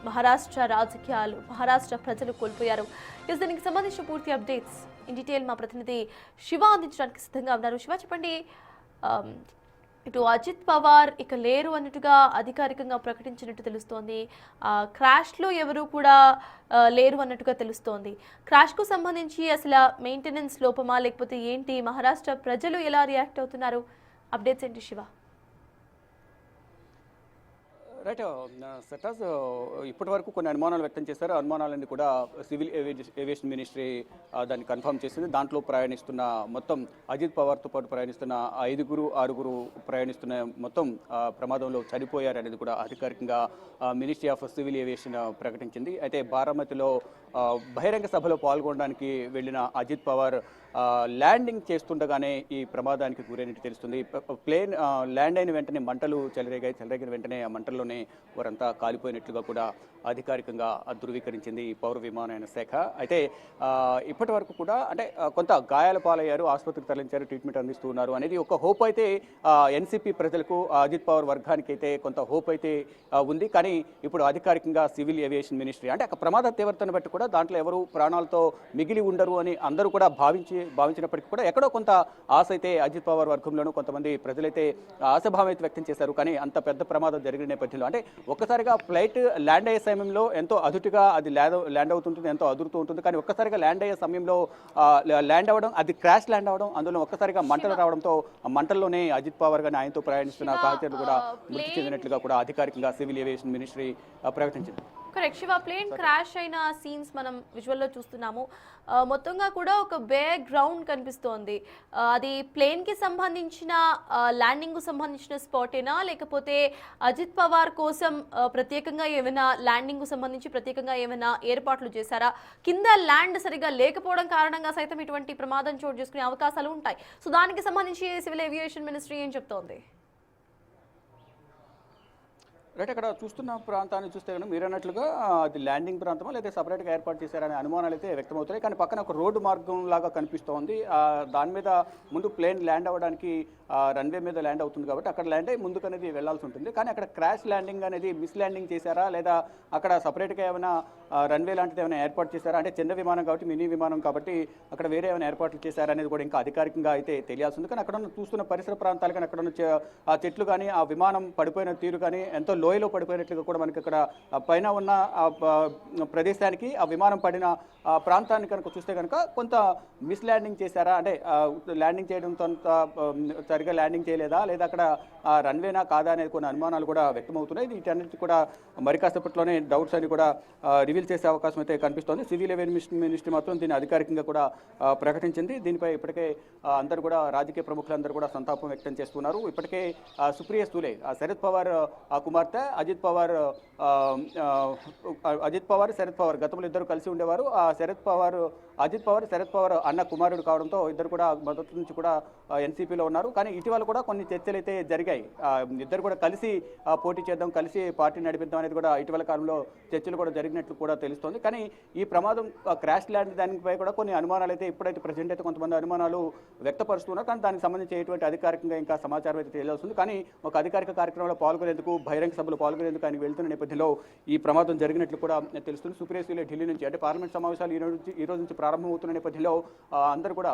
మహారాష్ట్ర రాజకీయాలు, మహారాష్ట్ర ప్రజలు కోల్పోయారు. దీనికి సంబంధించిన పూర్తి అప్డేట్స్ ఇన్ డీటెయిల్ మా ప్రతినిధి శివ అందించడానికి సిద్ధంగా ఉన్నారు. శివ, చెప్పండి. ఇటు అజిత్ పవార్ ఇక లేరు అన్నట్టుగా అధికారికంగా ప్రకటించినట్టు తెలుస్తోంది. క్రాష్లో ఎవరు కూడా లేరు అన్నట్టుగా తెలుస్తోంది. క్రాష్కు సంబంధించి అసలు మెయింటెనెన్స్ లోపమా లేకపోతే ఏంటి, మహారాష్ట్ర ప్రజలు ఎలా రియాక్ట్ అవుతున్నారు? అప్డేట్స్ ఏంటి శివ? రైట్ సర్టాజ్, ఇప్పటి వరకు కొన్ని అనుమానాలు వ్యక్తం చేశారు. అనుమానాలన్నీ కూడా సివిల్ ఏవియేషన్ మినిస్ట్రీ దాన్ని కన్ఫర్మ్ చేసింది. దాంట్లో ప్రయాణిస్తున్న మొత్తం అజిత్ పవార్తో పాటు ప్రయాణిస్తున్న 6 ప్రయాణిస్తున్న మొత్తం ప్రమాదంలో చనిపోయారు అనేది కూడా అధికారికంగా మినిస్ట్రీ ఆఫ్ సివిల్ ఏవియేషన్ ప్రకటించింది. అయితే బారామతిలో బహిరంగ సభలో పాల్గొనడానికి వెళ్ళిన అజిత్ పవార్ ల్యాండింగ్ చేస్తుండగానే ఈ ప్రమాదానికి గురైనట్టు తెలుస్తుంది. ప్లేన్ ల్యాండ్ అయిన వెంటనే మంటలు చెలరేగిన వెంటనే ఆ మంటల్లోనే వారంతా కాలిపోయినట్లుగా కూడా అధికారికంగా ధృవీకరించింది పౌర విమానయాన శాఖ. అయితే ఇప్పటి వరకు కూడా అంటే కొంత గాయాల పాలయ్యారు, ఆసుపత్రికి తరలించారు, ట్రీట్మెంట్ అందిస్తున్నారు అనేది ఒక హోప్ అయితే ఎన్సీపీ ప్రజలకు, అజిత్ పవార్ వర్గానికి అయితే కొంత హోప్ అయితే ఉంది. కానీ ఇప్పుడు అధికారికంగా సివిల్ ఏవియేషన్ మినిస్ట్రీ అంటే ప్రమాద తీవ్రతను బట్టి కూడా దాంట్లో ఎవరు ప్రాణాలతో మిగిలి ఉండరు అని అందరూ కూడా భావించినప్పటికీ కూడా ఎక్కడో కొంత ఆశ అయితే అజిత్ పవార్ వర్గంలోనూ కొంతమంది ప్రజలైతే ఆశాభావం అయితే వ్యక్తం చేశారు. కానీ అంత పెద్ద ప్రమాదం జరిగిన నేపథ్యంలో అంటే ఒక్కసారిగా ఫ్లైట్ ల్యాండ్ అయ్యే సమయంలో ఎంతో అదుటుగా అది ల్యాండ్ అవుతుంటుంది, ఎంతో అదురుతూ ఉంటుంది. కానీ ఒక్కసారిగా ల్యాండ్ అయ్యే సమయంలో ల్యాండ్ అవ్వడం, అది క్రాష్ ల్యాండ్ అవ్వడం, అందులో ఒక్కసారిగా మంటలు రావడంతో మంటల్లోనే అజిత్ పవార్ గాని ఆయనతో ప్రయాణిస్తున్న సహచరులు కూడా మృతి చెందినట్లుగా కూడా అధికారికంగా సివిల్ ఏవియేషన్ మినిస్ట్రీ ప్రకటించింది. కరెక్ట్ శివ, ప్లేన్ క్రాష్ అయిన సీన్స్ మనం విజువల్లో చూస్తున్నాము. మొత్తంగా కూడా ఒక బే గ్రౌండ్ కనిపిస్తోంది. అది ప్లేన్కి సంబంధించిన ల్యాండింగ్కు సంబంధించిన స్పాటేనా, లేకపోతే అజిత్ పవార్ కోసం ప్రత్యేకంగా ఏమైనా ల్యాండింగ్కు సంబంధించి ప్రత్యేకంగా ఏమైనా ఏర్పాట్లు చేశారా? కింద ల్యాండ్ సరిగా లేకపోవడం కారణంగా సైతం ఇటువంటి ప్రమాదం చోటు చేసుకునే అవకాశాలు ఉంటాయి. సో దానికి సంబంధించి సివిల్ ఏవియేషన్ మినిస్ట్రీ ఏం చెప్తోంది? రైట్, అక్కడ చూస్తున్న ప్రాంతాన్ని చూస్తే కనుక మీరు అన్నట్లుగా అది ల్యాండింగ్ ప్రాంతమా లేదా సపరేట్గా ఏర్పాటు చేశారనే అనుమానాలు అయితే వ్యక్తమవుతాయి. కానీ పక్కన ఒక రోడ్డు మార్గం లాగా కనిపిస్తోంది. దాని మీద ముందు ప్లేన్ ల్యాండ్ అవ్వడానికి రన్వే మీద ల్యాండ్ అవుతుంది కాబట్టి అక్కడ ల్యాండ్ అయ్యి ముందుకు అనేది వెళ్లాల్సి ఉంటుంది. కానీ అక్కడ క్రాష్ ల్యాండింగ్ అనేది మిస్ ల్యాండింగ్ చేశారా, లేదా అక్కడ సపరేట్గా ఏమైనా రన్వే లాంటిది ఏమైనా ఏర్పాటు చేశారా, అంటే చిన్న విమానం కాబట్టి, మినీ విమానం కాబట్టి అక్కడ వేరే ఏమైనా ఏర్పాట్లు చేశారా అనేది కూడా ఇంకా అధికారికంగా అయితే తెలియాల్సి ఉంది. కానీ అక్కడ చూస్తున్న పరిసర ప్రాంతాలు కానీ అక్కడ ఉన్న ఆ చెట్లు కానీ ఆ విమానం పడిపోయిన తీరు కానీ ఎంతో లోయలో పడిపోయినట్లుగా కూడా మనకి అక్కడ పైన ఉన్న ప్రదేశానికి ఆ విమానం పడిన ప్రాంతాన్ని కనుక చూస్తే కనుక కొంత మిస్ ల్యాండింగ్ చేశారా, అంటే ల్యాండింగ్ చేయడంతో సరిగా ల్యాండింగ్ చేయలేదా, లేదా అక్కడ రన్వేనా కాదా అనేది కొన్ని అనుమానాలు కూడా వ్యక్తమవుతున్నాయి. వీటన్నిటి కూడా మరి కాసేపట్లోనే డౌట్స్ అని కూడా రివీల్ చేసే అవకాశం అయితే కనిపిస్తోంది. సివిల్ ఏవియేషన్ మినిస్ట్రీ మాత్రం దీన్ని అధికారికంగా కూడా ప్రకటించింది. దీనిపై ఇప్పటికే అందరూ కూడా రాజకీయ ప్రముఖులందరూ కూడా సంతాపం వ్యక్తం చేస్తున్నారు. ఇప్పటికే సుప్రియ సూలే, శరద్ పవార్ కుమార్తె, అజిత్ పవార్, శరద్ పవార్ గతంలో ఇద్దరు కలిసి ఉండేవారు. అజిత్ పవార్, శరద్ పవార్ అన్న కుమారుడు కావడంతో ఇద్దరు కూడా మొదటి నుంచి కూడా ఎన్సీపీలో ఉన్నారు. కానీ ఇటీవల కూడా కొన్ని చర్చలు అయితే జరిగాయి. ఇద్దరు కూడా కలిసి పోటీ చేద్దాం, కలిసి పార్టీ నడిపిద్దాం అనేది కూడా ఇటీవల కాలంలో చర్చలు కూడా జరిగినట్లు కూడా తెలుస్తోంది. కానీ ఈ ప్రమాదం క్రాష్ ల్యాండ్ దానిపై కూడా కొన్ని అనుమానాలు అయితే ఇప్పుడైతే ప్రజెంట్ అయితే కొంతమంది అనుమానాలు వ్యక్తపరుస్తున్నారు. కానీ దానికి సంబంధించి ఎటువంటి అధికారికంగా ఇంకా సమాచారం అయితే తెలియాల్సింది. కానీ ఒక అధికారిక కార్యక్రమంలో పాల్గొనేందుకు, బహిరంగ సభలో పాల్గొనేందుకు ఆయన వెళ్తున్న నేపథ్యంలో ఈ ప్రమాదం జరిగినట్లు కూడా తెలుస్తుంది. సుప్రియ సూలే ఢిల్లీ నుంచి, అంటే పార్లమెంట్ సమావేశాలు ఈ రోజు నుంచి ప్రారంభమవుతున్న నేపథ్యంలో అందరూ కూడా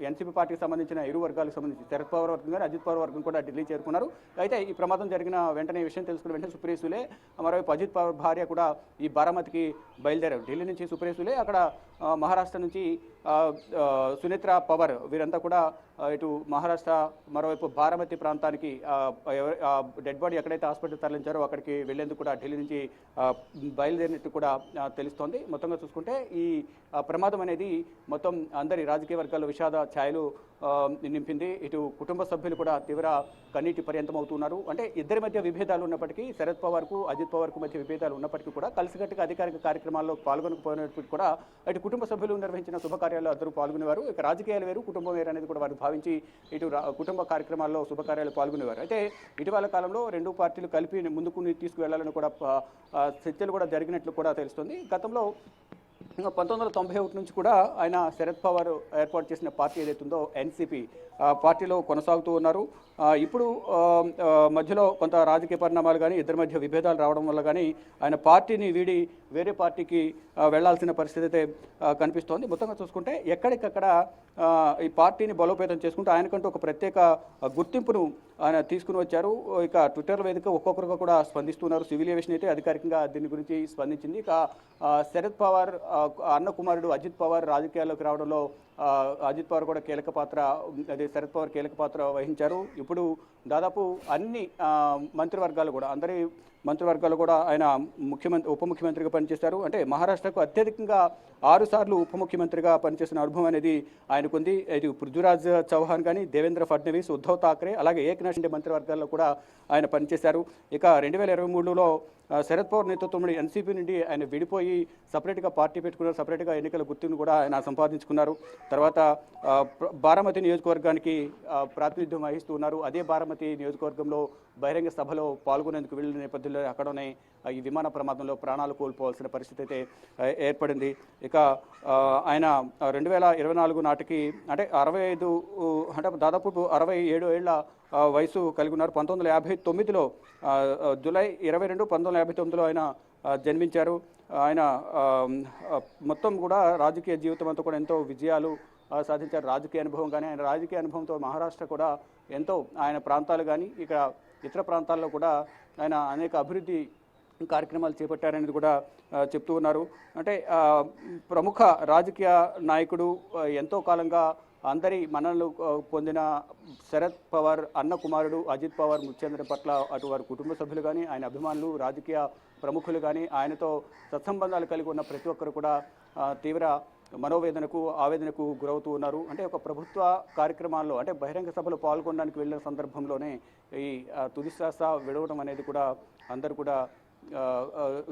ఎన్సీపీ పార్టీకి సంబంధించిన ఇరు వర్గాలకు సంబంధించి శరద్ పవార్ వర్గం కానీ అజిత్ పవార్ వర్గం కూడా ఢిల్లీ చేరుకున్నారు. అయితే ఈ ప్రమాదం జరిగిన వెంటనే విషయం తెలుసుకున్న వెంటనే సుప్రియ సూలే, మరోవైపు అజిత్ పవార్ భార్య కూడా ఈ బారామతికి బయలుదేరారు. ఢిల్లీ నుంచి సుప్రియ సూలే, అక్కడ మహారాష్ట్ర నుంచి సునేత్ర పవార్, వీరంతా కూడా ఇటు మహారాష్ట్ర, మరోవైపు బారామతి ప్రాంతానికి డెడ్ బాడీ ఎక్కడైతే హాస్పిటల్ తరలించారో అక్కడికి వెళ్లేందుకు కూడా ఢిల్లీ నుంచి బయలుదేరినట్టు కూడా తెలుస్తోంది. మొత్తంగా చూసుకుంటే ఈ ప్రమాదం అనేది మొత్తం అందరి రాజకీయ వర్గాల్లో విషాద ఛాయలు నింపింది. ఇటు కుటుంబ సభ్యులు కూడా తీవ్ర కన్నీటి పర్యంతం అవుతున్నారు. అంటే ఇద్దరి మధ్య విభేదాలు ఉన్నప్పటికీ, శరద్ పవార్కు అజిత్ పవార్కు మధ్య విభేదాలు ఉన్నప్పటికీ కూడా కలిసికట్టుగా అధికారిక కార్యక్రమాల్లో పాల్గొనకపోయినప్పటికీ కూడా ఇటు కుటుంబ సభ్యులు నిర్వహించిన శుభకార్యాల్లో అందరూ పాల్గొనేవారు. ఇక రాజకీయాలు వేరు, కుటుంబం వేరు అనేది కూడా వారు భావించి ఇటు కుటుంబ కార్యక్రమాల్లో శుభకార్యాలు పాల్గొనేవారు. అయితే ఇటీవల కాలంలో రెండు పార్టీలు కలిపి ముందుకు తీసుకువెళ్లాలని కూడా చర్చలు కూడా జరిగినట్లు కూడా తెలుస్తుంది. గతంలో 1991 నుంచి కూడా ఆయన శరద్ పవార్ ఏర్పాటు చేసిన పార్టీ ఏదైతుందో ఎన్సీపీ, పార్టీలో కొనసాగుతూ ఉన్నారు. ఇప్పుడు మధ్యలో కొంత రాజకీయ పరిణామాలు కానీ ఇద్దరి మధ్య విభేదాలు రావడం వల్ల కానీ ఆయన పార్టీని వీడి వేరే పార్టీకి వెళ్లాల్సిన పరిస్థితి అయితే కనిపిస్తోంది. మొత్తంగా చూసుకుంటే ఎక్కడికక్కడ ఈ పార్టీని బలోపేతం చేసుకుంటూ ఆయనకంటూ ఒక ప్రత్యేక గుర్తింపును ఆయన తీసుకుని వచ్చారు. ఇక ట్విట్టర్ వేదిక ఒక్కొక్కరుగా కూడా స్పందిస్తున్నారు. సివిల్ ఏవియేషన్ అయితే అధికారికంగా దీని గురించి స్పందించింది. ఇక శరద్ పవార్ అన్న కుమారుడు అజిత్ పవార్ రాజకీయాల్లోకి రావడంలో అజిత్ పవార్ కూడా కీలక పాత్ర, అదే శరద్ పవార్ కీలక పాత్ర వహించారు. ఇప్పుడు దాదాపు అన్ని మంత్రివర్గాలు కూడా అందరి మంత్రివర్గాలు కూడా ఆయన ఉప ముఖ్యమంత్రిగా పనిచేశారు. అంటే మహారాష్ట్రకు అత్యధికంగా 6 సార్లు ఉప ముఖ్యమంత్రిగా పనిచేసిన అనుభవం అనేది ఆయనకుంది. ఇది పృథ్వీరాజ్ చౌహాన్ కానీ, దేవేంద్ర ఫడ్నవీస్, ఉద్ధవ్ ఠాక్రే, అలాగే ఏక్నాథ్ షిండే మంత్రివర్గాల్లో కూడా ఆయన పనిచేశారు. ఇక 2023లో శరద్ పవార్ నేతృత్వంలో ఎన్సీపీ నుండి ఆయన విడిపోయి సపరేట్గా పార్టీ పెట్టుకున్నారు. సపరేట్గా ఎన్నికల గుర్తును కూడా ఆయన సంపాదించుకున్నారు. తర్వాత బారామతి నియోజకవర్గానికి ప్రాతినిధ్యం వహిస్తూ ఉన్నారు. అదే బారామతి నియోజకవర్గంలో బహిరంగ సభలో పాల్గొనేందుకు వెళ్ళిన నేపథ్యంలో అక్కడనే ఈ విమాన ప్రమాదంలో ప్రాణాలు కోల్పోవాల్సిన పరిస్థితి అయితే ఏర్పడింది. ఇక ఆయన 2024 నాటికి అంటే 65 అంటే దాదాపు 67 ఏళ్ల వయసు కలిగి ఉన్నారు. 1959లో జూలై 22, 1959లో ఆయన జన్మించారు. ఆయన మొత్తం కూడా రాజకీయ జీవితం అంతా కూడా ఎంతో విజయాలు సాధించారు. రాజకీయ అనుభవం కానీ ఆయన రాజకీయ అనుభవంతో మహారాష్ట్ర కూడా ఎంతో ఆయన ప్రాంతాలు కానీ ఇక ఇతర ప్రాంతాల్లో కూడా ఆయన అనేక అభివృద్ధి కార్యక్రమాలు చేపట్టారనేది కూడా చెప్తూ ఉన్నారు. అంటే ప్రముఖ రాజకీయ నాయకుడు, ఎంతో కాలంగా అందరి మన్ననలు పొందిన శరద్ పవార్ అన్న కుమారుడు అజిత్ పవార్ మృతి పట్ల అటు వారి కుటుంబ సభ్యులు కానీ ఆయన అభిమానులు, రాజకీయ ప్రముఖులు కానీ ఆయనతో సత్సంబంధాలు కలిగి ఉన్న ప్రతి ఒక్కరు కూడా తీవ్ర మనోవేదనకు ఆవేదనకు గురవుతూ ఉన్నారు. అంటే ఒక ప్రభుత్వ కార్యక్రమాల్లో అంటే బహిరంగ సభలో పాల్గొనడానికి వెళ్ళిన సందర్భంలోనే ఈ తుది శ్వాస విడవడం అనేది కూడా అందరూ కూడా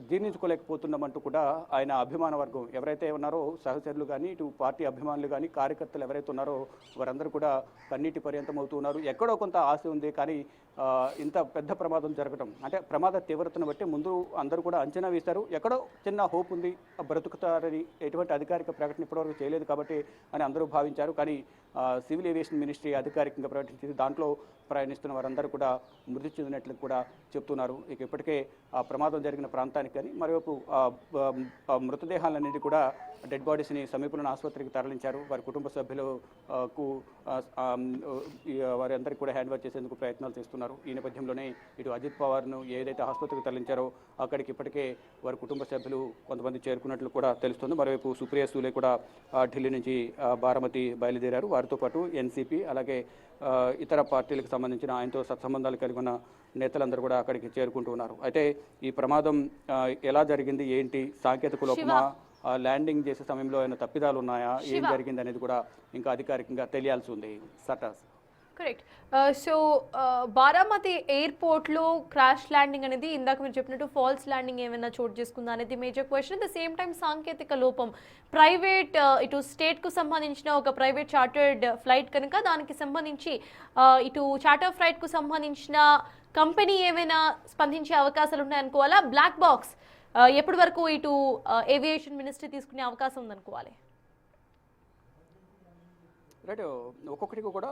జీర్ణించుకోలేకపోతున్నామంటూ కూడా ఆయన అభిమాన వర్గం ఎవరైతే ఉన్నారో సహచరులు కానీ ఇటు పార్టీ అభిమానులు కానీ కార్యకర్తలు ఎవరైతే ఉన్నారో వారందరూ కూడా కన్నీటి పర్యంతం అవుతూ ఉన్నారు. ఎక్కడో కొంత ఆశ ఉంది కానీ ఇంత పెద్ద ప్రమాదం జరగడం అంటే ప్రమాద తీవ్రతను బట్టి ముందు అందరూ కూడా అంచనా వేశారు. ఎక్కడో చిన్న హోప్ ఉంది, బ్రతుకుతారని ఎటువంటి అధికారిక ప్రకటన ఇప్పటివరకు చేయలేదు కాబట్టి అని అందరూ భావించారు. కానీ సివిల్ ఏవియేషన్ మినిస్ట్రీ అధికారికంగా ప్రకటించింది. దాంట్లో ప్రయాణిస్తున్న వారందరూ కూడా మృతి చెందినట్లు కూడా చెప్తున్నారు. ఇక ఇప్పటికే ఆ ప్రమాదం జరిగిన ప్రాంతానికి కానీ మరోవైపు మృతదేహాలన్నిటి కూడా డెడ్ బాడీస్ని సమీపంలోని ఆసుపత్రికి తరలించారు. వారి కుటుంబ సభ్యులకు వారి అందరికీ కూడా హ్యాండ్ ఓవర్ చేసేందుకు ప్రయత్నాలు చేస్తున్నారు. ఈ నేపథ్యంలోనే ఇటు అజిత్ పవార్ను ఏదైతే ఆసుపత్రికి తరలించారో అక్కడికి ఇప్పటికే వారి కుటుంబ సభ్యులు కొంతమంది చేరుకున్నట్లు కూడా తెలుస్తుంది. మరోవైపు సుప్రియా సూలే కూడా ఢిల్లీ నుంచి బారామతి బయలుదేరారు. వారితో పాటు ఎన్సీపీ అలాగే ఇతర పార్టీలకు సంబంధించిన ఆయనతో సత్సంబంధాలు కలిగి ఉన్న నేతలందరూ కూడా అక్కడికి చేరుకుంటూ ఉన్నారు. అయితే ఈ ప్రమాదం ఎలా జరిగింది, ఏంటి, సాంకేతిక లోపమా, ల్యాండింగ్ చేసే సమయంలో ఏమైనా తప్పిదాలు ఉన్నాయా, ఏం జరిగింది అనేది కూడా ఇంకా అధికారికంగా తెలియాల్సి ఉంది. సటాస్ కరెక్ట్. సో బారామతి ఎయిర్పోర్ట్లో క్రాష్ ల్యాండింగ్ అనేది ఇందాక మీరు చెప్పినట్టు ఫాల్స్ ల్యాండింగ్ ఏమైనా చోటు చేసుకుందా అనేది major question. At the same time సాంకేతిక లోపం, ప్రైవేట్ ఇటు స్టేట్కు సంబంధించిన ఒక ప్రైవేట్ చార్టర్డ్ ఫ్లైట్ కనుక దానికి సంబంధించి ఇటు చార్టర్ ఫ్లైట్కు సంబంధించిన కంపెనీ ఏమైనా స్పందించే అవకాశాలు ఉన్నాయనుకోవాలా? బ్లాక్ బాక్స్ ఎప్పటి వరకు ఇటు ఏవియేషన్ మినిస్ట్రీ తీసుకునే అవకాశం ఉందనుకోవాలి? రైట్, ఒక్కొక్కటికి కూడా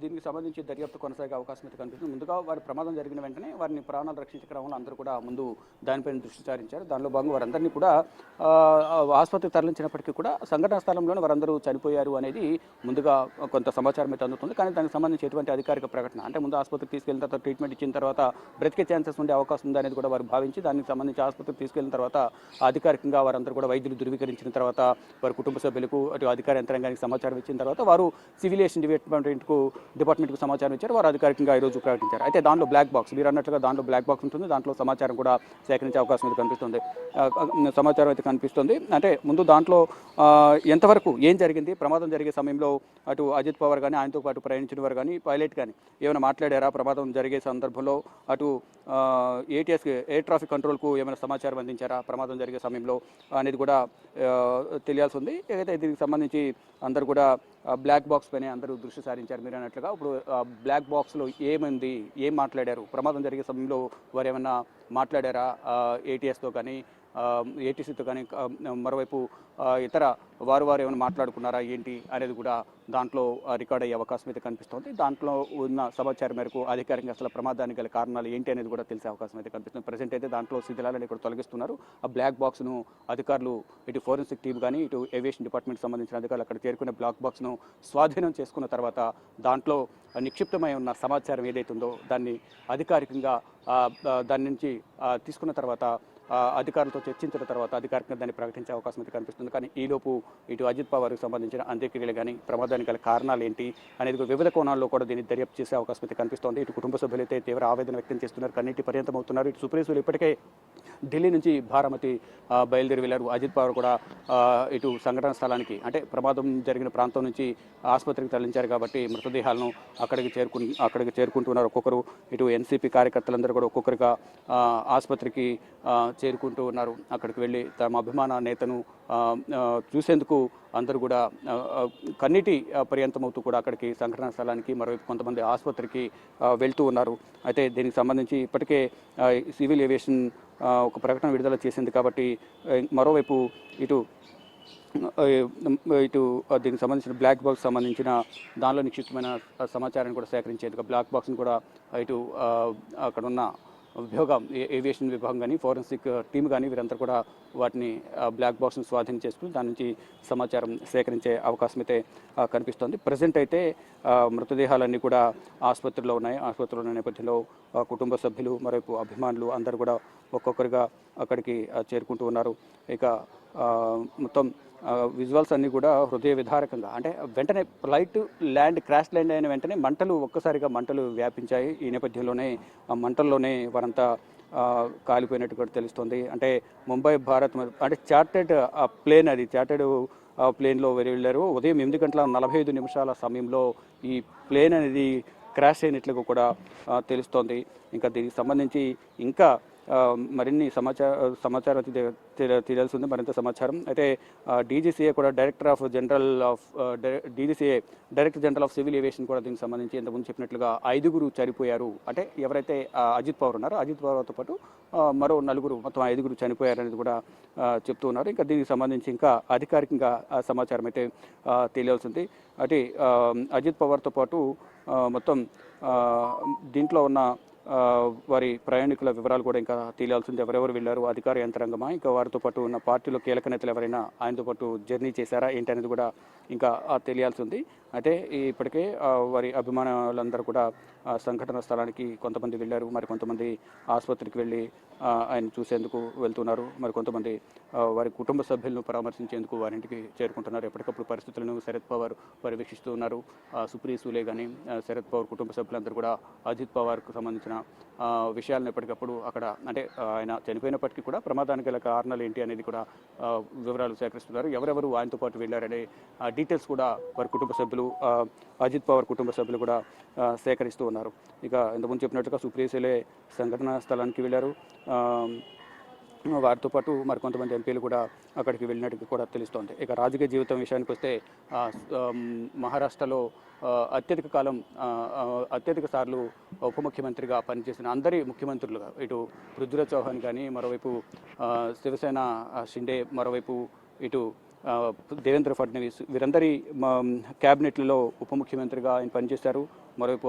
దీనికి సంబంధించి దర్యాప్తు కొనసాగే అవకాశం అయితే కనిపిస్తుంది. ముందుగా వారి ప్రమాదం జరిగిన వెంటనే వారిని ప్రాణాలు రక్షించే క్రమంలో అందరూ కూడా ముందు దానిపైన దృష్టి సారించారు. దానిలో భాగంగా వారందరినీ కూడా ఆసుపత్రికి తరలించినప్పటికీ కూడా సంఘటనా స్థలంలోనే వారందరూ చనిపోయారు అనేది ముందుగా కొంత సమాచారం అయితే అందుతుంది. కానీ దానికి సంబంధించి ఎటువంటి అధికారిక ప్రకటన అంటే ముందు ఆసుపత్రికి తీసుకెళ్లిన తర్వాత ట్రీట్మెంట్ ఇచ్చిన తర్వాత బ్రతికే ఛాన్సెస్ ఉండే అవకాశం ఉంది అనేది కూడా వారు భావించి దానికి సంబంధించి ఆసుపత్రికి తీసుకెళ్లిన తర్వాత అధికారికంగా వారందరూ కూడా వైద్యులు ధృవీకరించిన తర్వాత వారి కుటుంబ సభ్యులకు అటు అధికార యంత్రాంగానికి సమాచారం ఇచ్చిన తర్వాత వారు సివిల్ ఏవియేషన్ డిపార్ట్మెంట్కు సమాచారం ఇచ్చారు. వారు అధికారికంగా ఈరోజు ప్రకటించారు. అయితే దాంట్లో బ్లాక్ బాక్స్, మీరు అన్నట్లుగా దాంట్లో బ్లాక్ బాక్స్ ఉంటుంది. దాంట్లో సమాచారం కూడా సేకరించే అవకాశం అయితే కనిపిస్తుంది. సమాచారం అయితే కనిపిస్తుంది. అంటే ముందు దాంట్లో ఎంతవరకు ఏం జరిగింది, ప్రమాదం జరిగే సమయంలో అటు అజిత్ పవార్ కానీ ఆయనతో పాటు ప్రయాణించిన వారు కానీ పైలట్ కానీ ఏమైనా మాట్లాడారా, ప్రమాదం జరిగే సందర్భంలో అటు ఏటీఎస్ ఎయిర్ ట్రాఫిక్ కంట్రోల్కు ఏమైనా సమాచారం అందించారా ప్రమాదం జరిగే సమయంలో అనేది కూడా తెలియాల్సి ఉంది. ఏదైతే దీనికి సంబంధించి అందరూ కూడా బ్లాక్ బాక్స్ పైన అందరూ దృష్టి సారించారు. మీరు అన్నట్లుగా ఇప్పుడు బ్లాక్ బాక్స్లో ఏమైంది, ఏం మాట్లాడారు, ప్రమాదం జరిగే సమయంలో వారు ఏమైనా మాట్లాడారా ఏటీఎస్తో కానీ ఏటీసీతో కానీ మరోవైపు ఇతర వారు ఏమైనా మాట్లాడుకున్నారా ఏంటి అనేది కూడా దాంట్లో రికార్డ్ అయ్యే అవకాశం అయితే కనిపిస్తుంది. దాంట్లో ఉన్న సమాచారం మేరకు అధికారికంగా అసలు ప్రమాదానికి గల కారణాలు ఏంటి అనేది కూడా తెలిసే అవకాశం అయితే కనిపిస్తుంది. ప్రజెంట్ అయితే దాంట్లో శిథిలాలను కూడా తొలగిస్తున్నారు. ఆ బ్లాక్ బాక్స్ను అధికారులు ఇటు ఫోరెన్సిక్ టీం కానీ ఇటు ఏవియేషన్ డిపార్ట్మెంట్ సంబంధించిన అధికారులు అక్కడ చేరుకునే బ్లాక్ బాక్స్ను స్వాధీనం చేసుకున్న తర్వాత దాంట్లో నిక్షిప్తమై ఉన్న సమాచారం ఏదైతుందో దాన్ని అధికారికంగా దాని నుంచి తీసుకున్న తర్వాత అధికారులతో చర్చించిన తర్వాత అధికారికంగా దాన్ని ప్రకటించే అవకాశం అయితే కనిపిస్తుంది. కానీ ఈలోపు ఇటు అజిత్ పవార్కి సంబంధించిన అంత్యక్రియలు కానీ ప్రమాదానికి గల కారణాలు ఏంటి అనేది వివిధ కోణాల్లో కూడా దీన్ని దర్యాప్తు చేసే అవకాశం అయితే కనిపిస్తోంది. ఇటు కుటుంబ సభ్యులు అయితే తీవ్ర ఆవేదన వ్యక్తం చేస్తున్నారు, కన్నీటి పర్యంతం అవుతున్నారు. ఇటు సుప్రీసులు ఇప్పటికే ఢిల్లీ నుంచి భారమతి బయలుదేరి వెళ్ళారు. అజిత్ పవార్ కూడా ఇటు సంఘటన స్థలానికి అంటే ప్రమాదం జరిగిన ప్రాంతం నుంచి ఆసుపత్రికి తరలించారు కాబట్టి మృతదేహాలను అక్కడికి చేరుకుంటున్నారు ఒక్కొక్కరు. ఇటు ఎన్సీపీ కార్యకర్తలందరూ కూడా ఒక్కొక్కరిగా ఆసుపత్రికి చేరుకుంటూ ఉన్నారు. అక్కడికి వెళ్ళి తమ అభిమాన నేతను చూసేందుకు అందరూ కూడా కన్నీటి పర్యంతమవుతూ కూడా అక్కడికి సంఘటనా స్థలానికి మరోవైపు కొంతమంది ఆసుపత్రికి వెళ్తూ ఉన్నారు. అయితే దీనికి సంబంధించి ఇప్పటికే సివిల్ ఏవియేషన్ ఒక ప్రకటన విడుదల చేసింది కాబట్టి మరోవైపు ఇటు దీనికి సంబంధించిన బ్లాక్ బాక్స్ సంబంధించిన దానిలో నిక్షిప్తమైన సమాచారాన్ని కూడా సేకరించేందుకు బ్లాక్ బాక్స్ని కూడా ఇటు అక్కడ ఉన్న విభాగం ఏవియేషన్ విభాగం కానీ ఫోరెన్సిక్ టీమ్ కానీ వీరంతా కూడా వాటిని బ్లాక్ బాక్స్ను స్వాధీనం చేసుకుని దాని నుంచి సమాచారం సేకరించే అవకాశం అయితే కనిపిస్తోంది. ప్రజెంట్ అయితే మృతదేహాలన్నీ కూడా ఆసుపత్రిలో ఉన్నాయి. ఆసుపత్రిలో ఉన్న నేపథ్యంలో కుటుంబ సభ్యులు మరోవైపు అభిమానులు అందరూ కూడా ఒక్కొక్కరిగా అక్కడికి చేరుకుంటూ ఉన్నారు. ఇక మొత్తం విజువల్స్ అన్నీ కూడా హృదయ విదారకంగా అంటే వెంటనే ఫ్లైట్ క్రాష్ ల్యాండ్ అయిన వెంటనే ఒక్కసారిగా మంటలు వ్యాపించాయి. ఈ నేపథ్యంలోనే ఆ మంటల్లోనే వారంతా కాలిపోయినట్టు కూడా తెలుస్తుంది. అంటే ముంబై భారత్ అంటే చార్టెడ్ ప్లేన్ అది చార్టెడ్ ప్లేన్లో వెళ్ళారు. ఉదయం 8:45 సమయంలో ఈ ప్లేన్ అనేది క్రాష్ అయినట్లుగా కూడా తెలుస్తోంది. ఇంకా దీనికి సంబంధించి ఇంకా మరిన్ని సమాచారం తెలియాల్సి ఉంది. మరింత సమాచారం అయితే డీజీసీఏ కూడా director general of civil aviation కూడా దీనికి సంబంధించి ఇంతకుముందు చెప్పినట్లుగా 5 చనిపోయారు. అంటే ఎవరైతే అజిత్ పవార్ ఉన్నారో అజిత్ పవార్తో పాటు మరో 4 మొత్తం 5 చనిపోయారు అనేది కూడా చెప్తూ ఉన్నారు. ఇంకా దీనికి సంబంధించి ఇంకా అధికారికంగా సమాచారం అయితే తెలియాల్సి ఉంది. అంటే అజిత్ పవార్తో పాటు మొత్తం దీంట్లో ఉన్న వారి ప్రయాణికుల వివరాలు కూడా ఇంకా తెలియాల్సింది. ఎవరెవరు వెళ్ళారు, అధికార యంత్రాంగమా, ఇంకా వారితో పాటు ఉన్న పార్టీలో కీలక నేతలు ఎవరైనా ఆయనతో పాటు జర్నీ చేశారా ఏంటి అనేది కూడా ఇంకా తెలియాల్సి ఉంది. అయితే ఇప్పటికే వారి అభిమానులందరూ కూడా సంఘటన స్థలానికి కొంతమంది వెళ్ళారు, మరి కొంతమంది ఆసుపత్రికి వెళ్ళి ఆయన చూసేందుకు వెళ్తున్నారు, మరి కొంతమంది వారి కుటుంబ సభ్యులను పరామర్శించేందుకు వారింటికి చేరుకుంటున్నారు. ఎప్పటికప్పుడు పరిస్థితులను శరద్ పవార్ పర్యవేక్షిస్తూ ఉన్నారు. సుప్రీ సూలే కానీ శరద్ పవార్ కుటుంబ సభ్యులందరూ కూడా అజిత్ పవార్కు సంబంధించిన విషయాలను ఎప్పటికప్పుడు అక్కడ అంటే ఆయన చనిపోయినప్పటికీ కూడా ప్రమాదానికి గల కారణాలు ఏంటి అనేది కూడా వివరాలు సేకరిస్తున్నారు. ఎవరెవరు ఆయనతో పాటు వెళ్ళారనే డీటెయిల్స్ కూడా వారి కుటుంబ సభ్యులు అజిత్ పవార్ కుటుంబ సభ్యులు కూడా సేకరిస్తూ ఉన్నారు. ఇక ఇంతకుముందు చెప్పినట్టుగా సుప్రీసులే సంఘటనా స్థలానికి వెళ్ళారు. వారితో పాటు మరికొంతమంది ఎంపీలు కూడా అక్కడికి వెళ్ళినట్టు కూడా తెలుస్తోంది. ఇక రాజకీయ జీవితం విషయానికి వస్తే మహారాష్ట్రలో అత్యధిక సార్లు ఉప ముఖ్యమంత్రిగా పనిచేసిన అందరి ముఖ్యమంత్రులుగా ఇటు పృథ్వీరాజ్ చౌహాన్ కానీ, మరోవైపు శివసేన షిండే, మరోవైపు ఇటు దేవేంద్ర ఫడ్నవీస్ వీరందరి క్యాబినెట్లలో ఉప ముఖ్యమంత్రిగా ఆయన పనిచేశారు. మరోవైపు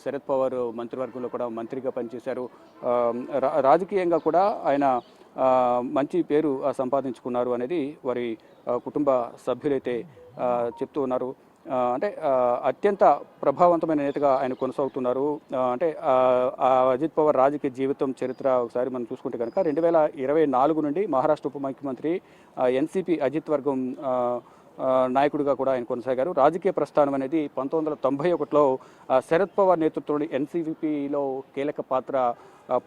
శరద్ పవార్ మంత్రివర్గంలో కూడా మంత్రిగా పనిచేశారు. రాజకీయంగా కూడా ఆయన మంచి పేరు సంపాదించుకున్నారు అనేది వారి కుటుంబ సభ్యులైతే చెప్తూ ఉన్నారు. అంటే అత్యంత ప్రభావవంతమైన నేతగా ఆయన కొనసాగుతున్నారు. అంటే అజిత్ పవార్ రాజకీయ జీవితం చరిత్ర ఒకసారి మనం చూసుకుంటే కనుక 2024 నుండి మహారాష్ట్ర ఉప ముఖ్యమంత్రి ఎన్సీపీ అజిత్ వర్గం నాయకుడిగా కూడా ఆయన కొనసాగారు. రాజకీయ ప్రస్థానం అనేది 1991లో శరద్ పవార్ నేతృత్వంలోని ఎన్సీపీలో కీలక పాత్ర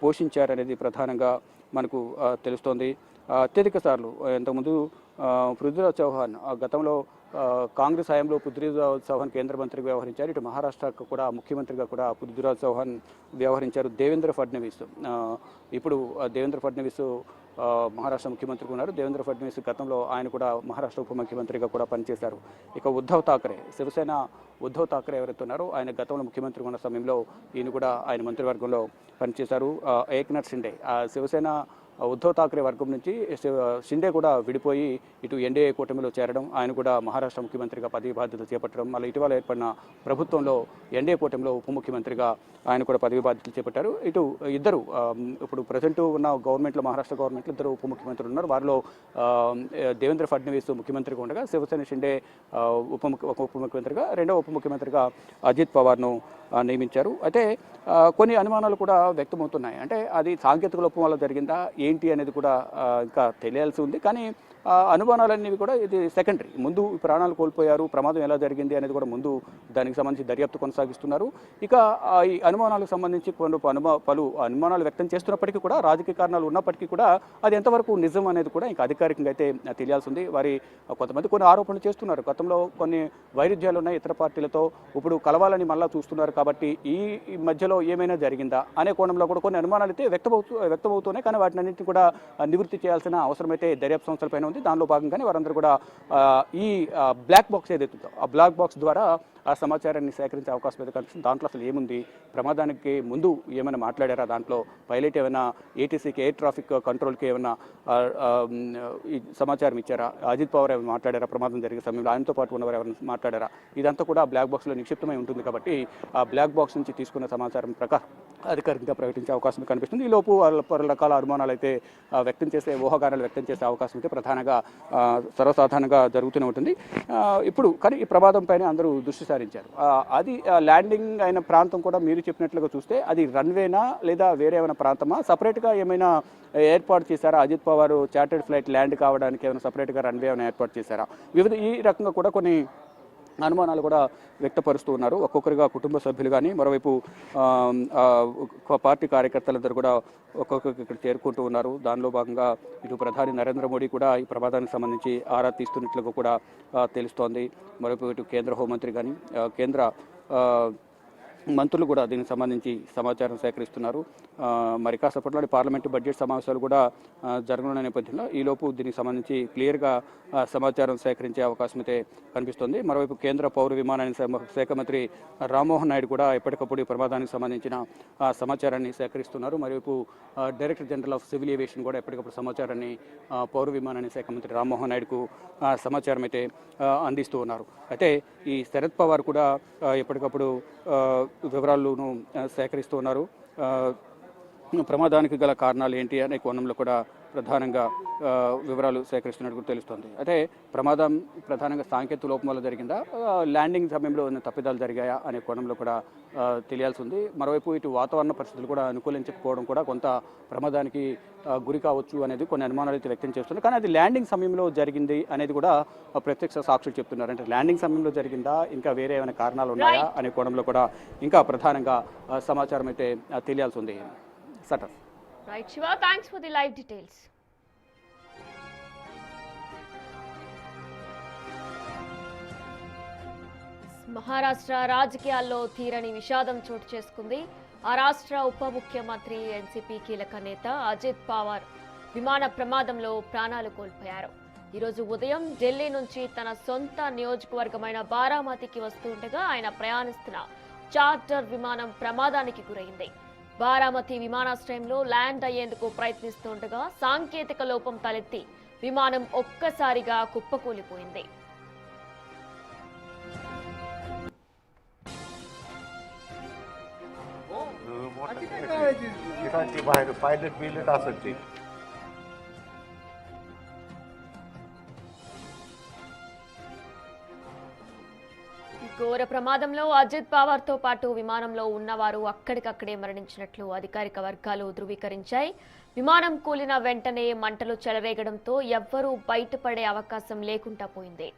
పోషించారనేది ప్రధానంగా మనకు తెలుస్తోంది. అత్యధిక సార్లు ఇంతకుముందు పృథ్వీరాజ్ చౌహాన్ గతంలో కాంగ్రెస్ హయాంలో పృథ్వీరాజ్ చౌహాన్ కేంద్ర మంత్రిగా వ్యవహరించారు. ఇటు మహారాష్ట్రకు కూడా ముఖ్యమంత్రిగా కూడా పృథ్వీరాజ్ చౌహాన్ వ్యవహరించారు. దేవేంద్ర ఫడ్నవీస్ ఇప్పుడు దేవేంద్ర ఫడ్నవీస్ మహారాష్ట్ర ముఖ్యమంత్రిగా ఉన్నారు. దేవేంద్ర ఫడ్నవీస్ గతంలో ఆయన కూడా మహారాష్ట్ర ఉప ముఖ్యమంత్రిగా కూడా పనిచేశారు. ఇక ఉద్ధవ్ ఠాక్రే, శివసేన ఉద్ధవ్ ఠాక్రే ఎవరైతే ఉన్నారో ఆయన గతంలో ముఖ్యమంత్రిగా ఉన్న సమయంలో ఈయన కూడా ఆయన మంత్రివర్గంలో పనిచేశారు. ఏక్నాథ్ షిండే శివసేన ఉద్ధవ్ ఠాక్రే వర్గం నుంచి షిండే కూడా విడిపోయి ఇటు ఎన్డీఏ కూటమిలో చేరడం, ఆయన కూడా మహారాష్ట్ర ముఖ్యమంత్రిగా పదవి బాధ్యతలు చేపట్టడం, మళ్ళీ ఇటీవల ఏర్పడిన ప్రభుత్వంలో ఎన్డీఏ కూటమిలో ఉప ముఖ్యమంత్రిగా ఆయన కూడా పదవి బాధ్యతలు చేపట్టారు. ఇటు ఇద్దరు ఇప్పుడు ప్రజెంట్ ఉన్న గవర్నమెంట్లో మహారాష్ట్ర గవర్నమెంట్లో ఇద్దరు ఉప ముఖ్యమంత్రులు ఉన్నారు. వారిలో దేవేంద్ర ఫడ్నవీస్ ముఖ్యమంత్రిగా ఉండగా శివసేన షిండే ఉప ముఖ్యమంత్రిగా, రెండవ ఉప ముఖ్యమంత్రిగా అజిత్ పవార్ను నియమించారు. అయితే కొన్ని అనుమానాలు కూడా వ్యక్తమవుతున్నాయి. అంటే అది సాంకేతిక లోపం వల్ల జరిగిందా ఏంటి అనేది కూడా ఇంకా తెలియాల్సి ఉంది. కానీ అనుమానాలన్నీ కూడా ఇది సెకండరీ. ముందు ప్రాణాలు కోల్పోయారు, ప్రమాదం ఎలా జరిగింది అనేది కూడా ముందు దానికి సంబంధించి దర్యాప్తు కొనసాగిస్తున్నారు. ఇక ఈ అనుమానాలకు సంబంధించి పలు అనుమానాలు వ్యక్తం చేస్తున్నప్పటికీ కూడా, రాజకీయ కారణాలు ఉన్నప్పటికీ కూడా అది ఎంతవరకు నిజం అనేది కూడా ఇంకా అధికారికంగా అయితే తెలియాల్సి ఉంది. కొంతమంది కొన్ని ఆరోపణలు చేస్తున్నారు. గతంలో కొన్ని వైరుధ్యాలు ఉన్నాయి ఇతర పార్టీలతో, ఇప్పుడు కలవాలని మళ్ళా చూస్తున్నారు. కాబట్టి ఈ మధ్యలో ఏమైనా జరిగిందా అనే కోణంలో కూడా కొన్ని అనుమానాలు అయితే వ్యక్తమవుతున్నాయి. కానీ వాటిని అన్నింటినీ కూడా నివృత్తి చేయాల్సిన అవసరం అయితే దర్యాప్తు సంస్థలపైన ఉంది. దానిలో భాగంగానే వారందరూ కూడా ఈ బ్లాక్ బాక్స్ ఏదైతుందో ఆ బ్లాక్ బాక్స్ ద్వారా ఆ సమాచారాన్ని సేకరించే అవకాశం అయితే కనిపిస్తుంది. దాంట్లో అసలు ఏముంది, ప్రమాదానికి ముందు ఏమైనా మాట్లాడారా, దాంట్లో పైలట్ ఏమైనా ఏటీసీకి ఎయిర్ ట్రాఫిక్ కంట్రోల్కి ఏమైనా ఈ సమాచారం ఇచ్చారా, అజిత్ పవార్ ఏమైనా మాట్లాడారా, ప్రమాదం జరిగే సమయంలో ఆయనతో పాటు ఉన్నవారు ఎవరైనా మాట్లాడారా, ఇదంతా కూడా బ్లాక్ బాక్స్లో నిక్షిప్తమై ఉంటుంది. కాబట్టి ఆ బ్లాక్ బాక్స్ నుంచి తీసుకున్న సమాచారం ప్రకారం అధికారికంగా ప్రకటించే అవకాశం కనిపిస్తుంది. ఈ లోపు పలు రకాల అనుమానాలు అయితే ఊహాగానాలు వ్యక్తం చేసే అవకాశం అయితే ప్రధానంగా సర్వసాధారణంగా జరుగుతూనే ఉంటుంది. ఇప్పుడు కానీ ఈ ప్రమాదం పైన అందరూ దృష్టి సారించారు. అది ల్యాండింగ్ అయిన ప్రాంతం కూడా మీరు చెప్పినట్లుగా చూస్తే అది రన్వేనా లేదా వేరే ఏమైనా ప్రాంతమా, సపరేట్గా ఏమైనా ఏర్పాటు చేశారా, Ajit Pawar chartered flight land కావడానికి ఏమైనా సపరేట్గా రన్వే ఏమైనా ఏర్పాటు చేశారా, ఈ రకంగా కూడా కొన్ని అనుమానాలు కూడా వ్యక్తపరుస్తూ ఉన్నారు. ఒక్కొక్కరిగా కుటుంబ సభ్యులు కానీ, మరోవైపు పార్టీ కార్యకర్తలందరూ కూడా ఒక్కొక్కరికి ఇక్కడ చేరుకుంటూ ఉన్నారు. దానిలో భాగంగా ఇటు ప్రధాని నరేంద్ర మోడీ కూడా ఈ ప్రమాదానికి సంబంధించి ఆరా తీస్తున్నట్లుగా కూడా తెలుస్తోంది. మరోవైపు ఇటు కేంద్ర హోంమంత్రి కానీ, కేంద్ర మంత్రులు కూడా దీనికి సంబంధించి సమాచారం సేకరిస్తున్నారు. మరి కాసేపట్లోని పార్లమెంటు బడ్జెట్ సమావేశాలు కూడా జరగనున్న నేపథ్యంలో ఈలోపు దీనికి సంబంధించి క్లియర్గా సమాచారం సేకరించే అవకాశం అయితే కనిపిస్తుంది. మరోవైపు కేంద్ర పౌర విమానయాన శాఖ మంత్రి రామ్మోహన్ నాయుడు కూడా ఎప్పటికప్పుడు ఈ ప్రమాదానికి సంబంధించిన సమాచారాన్ని సేకరిస్తున్నారు. మరోవైపు director general of civil aviation కూడా ఎప్పటికప్పుడు సమాచారాన్ని పౌర విమానయాన శాఖ మంత్రి రామ్మోహన్ నాయుడుకు సమాచారం అయితే అందిస్తూ ఉన్నారు. అయితే ఈ శరద్ పవార్ కూడా ఎప్పటికప్పుడు వివరాలను సేకరిస్తూ ఉన్నారు. ప్రమాదానికి గల కారణాలు ఏంటి అనే కోణంలో కూడా ప్రధానంగా వివరాలు సేకరిస్తున్నట్టు తెలుస్తోంది. అయితే ప్రమాదం ప్రధానంగా సాంకేతిక లోపం వల్ల జరిగిందా, ల్యాండింగ్ సమయంలో తప్పిదాలు జరిగాయా అనే కోణంలో కూడా తెలియాల్సి ఉంది. మరోవైపు ఇటు వాతావరణ పరిస్థితులు కూడా అనుకూలించకపోవడం కూడా కొంత ప్రమాదానికి గురి కావచ్చు అనేది కొన్ని అనుమానాలు అయితే వ్యక్తం చేస్తున్నారు. కానీ అది ల్యాండింగ్ సమయంలో జరిగింది అనేది కూడా ప్రత్యక్ష సాక్షులు చెప్తున్నారు. అంటే ల్యాండింగ్ సమయంలో జరిగిందా, ఇంకా వేరే ఏమైనా కారణాలు ఉన్నాయా అనే కోణంలో కూడా ఇంకా ప్రధానంగా సమాచారం అయితే తెలియాల్సి ఉంది. సటర్ right Shiva, thanks for the live details. Maharashtra రాజకీయాల్లో తీరని విషాదం చోటు చేసుకుంది. ఆ రాష్ట్ర ఉప ముఖ్యమంత్రి ఎన్సీపీ కీలక నేత అజిత్ పవార్ విమాన ప్రమాదంలో ప్రాణాలు కోల్పోయారు. ఈరోజు ఉదయం ఢిల్లీ నుంచి తన సొంత నియోజకవర్గమైన బారామతికి వస్తుండగా ఆయన ప్రయాణిస్తున్న చార్టర్ విమానం ప్రమాదానికి గురైంది. బారామతి విమానాశ్రయంలో ల్యాండ్ అయ్యేందుకు ప్రయత్నిస్తుండగా సాంకేతిక లోపం తలెత్తి విమానం ఒక్కసారిగా కుప్పకూలిపోయింది. ఘోర ప్రమాదంలో అజిత్ పవార్ తో పాటు విమానంలో ఉన్నవారు అక్కడికక్కడే మరణించినట్లు అధికారిక వర్గాలు ధృవీకరించాయి. విమానం కూలిన వెంటనే మంటలు చెలరేగడంతో ఎవ్వరూ బయటపడే అవకాశం లేకుండా పోయింది.